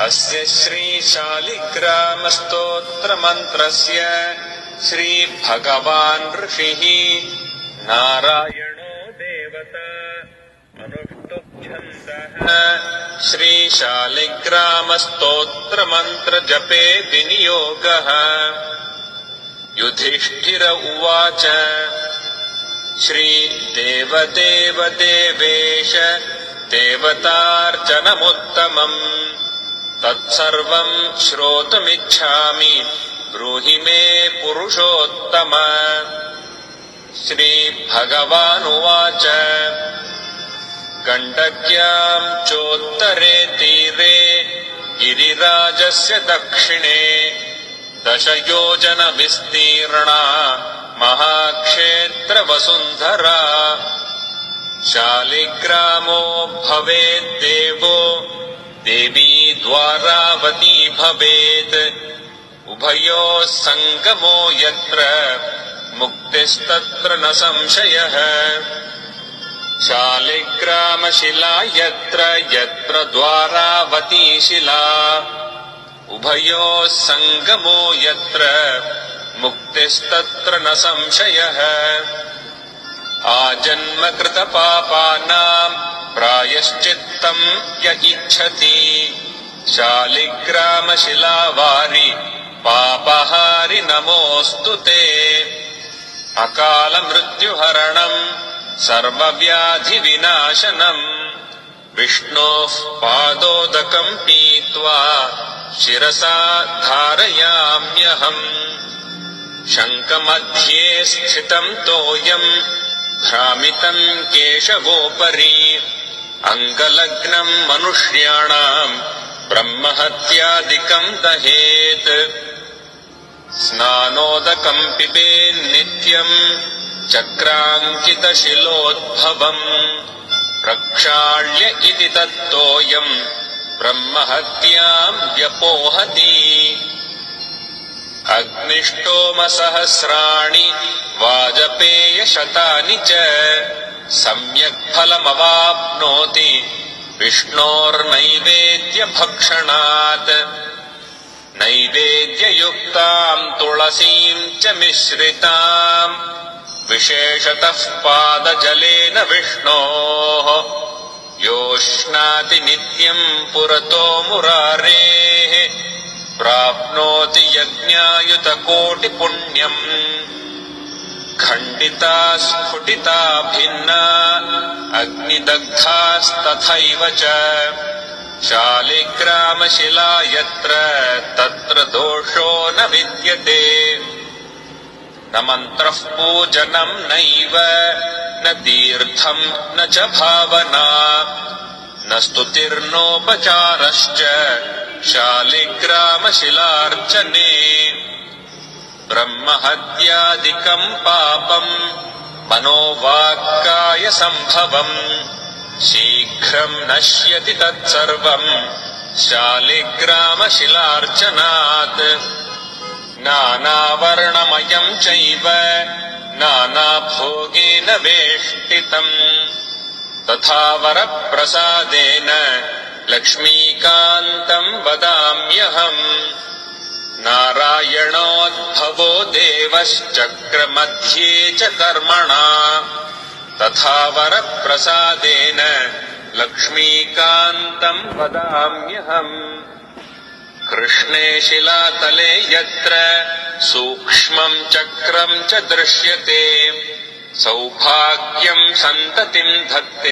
अस्य श्रीशालिग्रामस्तोत्रमन्त्रस्य श्रीभगवान् ऋषिः नारायणो देवता अनुष्टुप्छन्दः श्रीशालिग्रामस्तोत्रमन्त्रजपे विनियोगः। युधिष्ठिर उवाच श्रीदेवदेवदेवेश देवतार्चनमुत्तमम् तत्सर्वम् श्रोतुमिच्छामि ब्रूहि मे पुरुषोत्तम। श्रीभगवानुवाच गण्डक्याम् चोत्तरे तीरे गिरिराजस्य दक्षिणे 10 योजन विस्तीर्णा महाक्षेत्रवसुन्धरा। शालिग्रामो भवेद्देवो देवी द्वारावती भवेत् उभयोः सङ्गमो यत्र मुक्तिस्तत्र न संशयः। शालिग्रामशिला यत्र यत्र द्वारावती शिला उभयोः सङ्गमो यत्र मुक्तिस्तत्र न संशयः। आजन्मकृतपापानाम् प्रायश्चित्तम् य इच्छति शालिग्रामशिलावारि पापहारि नमोऽस्तु ते। अकालमृत्युहरणम् सर्वव्याधिविनाशनम् विष्णोः पादोदकम् पीत्वा शिरसा धारयाम्यहम्। शङ्खमध्ये स्थितम् तोयम् भ्रामितम् केशवोपरि अङ्गलग्नम् मनुष्याणाम् ब्रह्महत्यादिकम् दहेत्। स्नानोदकम् पिबेन्नित्यम् चक्राङ्कितशिलोद्भवम् प्रक्षाल्य इति तत्तोयम् ब्रह्महत्याम् व्यपोहति। अग्निष्टोमसहस्राणि वाजपेयशतानि च सम्यक् फलमवाप्नोति विष्णोर्नैवेद्यभक्षणात्। नैवेद्ययुक्ताम् तुलसीम् च मिश्रिताम् विशेषतः पादजलेन विष्णोः योष्णाति नित्यम् पुरतो मुरारेः प्राप्नोति यज्ञायुतकोटिपुण्यम्। खण्डिता स्फुटिता भिन्ना अग्निदग्धास्तथैव च शालिग्रामशिला यत्र तत्र दोषो न विद्यते। न मन्त्रः पूजनम् नैव न तीर्थम् न च भावना न स्तुतिर्नोपचारश्च शालिग्रामशिलार्चने। ब्रह्महत्यादिकम् पापम् मनोवाक्काय सम्भवम् शीघ्रम् नश्यति तत्सर्वम् शालिग्रामशिलार्चनात्। नानावर्णमयम् चैव नानाभोगेन वेष्टितम् तथा वरप्रसादेन लक्ष्मीकान्तम् वदाम्यहम्। नारायणोद्भवो देवश्चक्रमध्ये च कर्मणा तथा वरप्रसादेन लक्ष्मीकान्तम् वदाम्यहम्। कृष्णे शिलातले यत्र सूक्ष्मम् चक्रम् च दृश्यते सौभाग्यम् सन्ततिम् धत्ते।